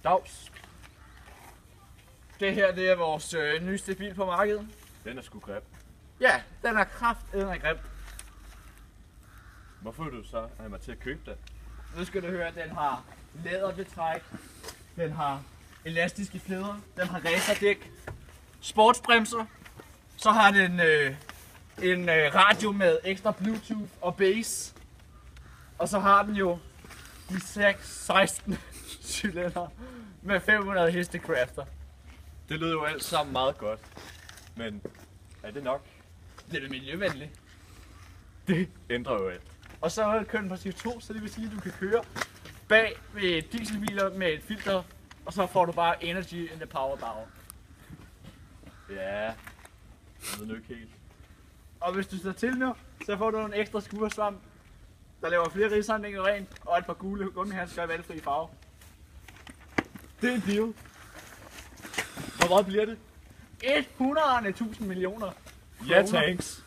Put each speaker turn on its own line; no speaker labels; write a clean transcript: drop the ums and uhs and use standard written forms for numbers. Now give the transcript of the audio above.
Dags. Det her, det er vores nyeste bil på markedet.
Den er sgu grim.
Ja, den er kraftedeme grim.
Hvorfor vil du så have mig til at købe den?
Nu skal du høre, at den har læderbetræk, den har elastiske flæder, den har racerdæk, sportsbremser, så har den en radio med ekstra Bluetooth og bass, og så har den jo de 16 cylinder med 500 hestekræfter.
Det lyder jo alt sammen meget godt, men er det nok?
Det er miljøvenligt.
Det ændrer jo alt.
Og så kører den på CO2, så det vil sige, at du kan køre bag ved dieselbiler med et filter, og så får du bare energy in the power bar.
Ja, jeg ved nu ikke helt.
Og hvis du står til nu, så får du en ekstra skuresvamp, der laver flere rigshandlinger rent, og et par gule gummihandsker i valgfri farve. Det er en deal.
Hvor meget bliver det?
100.000 millioner.
Ja, thanks.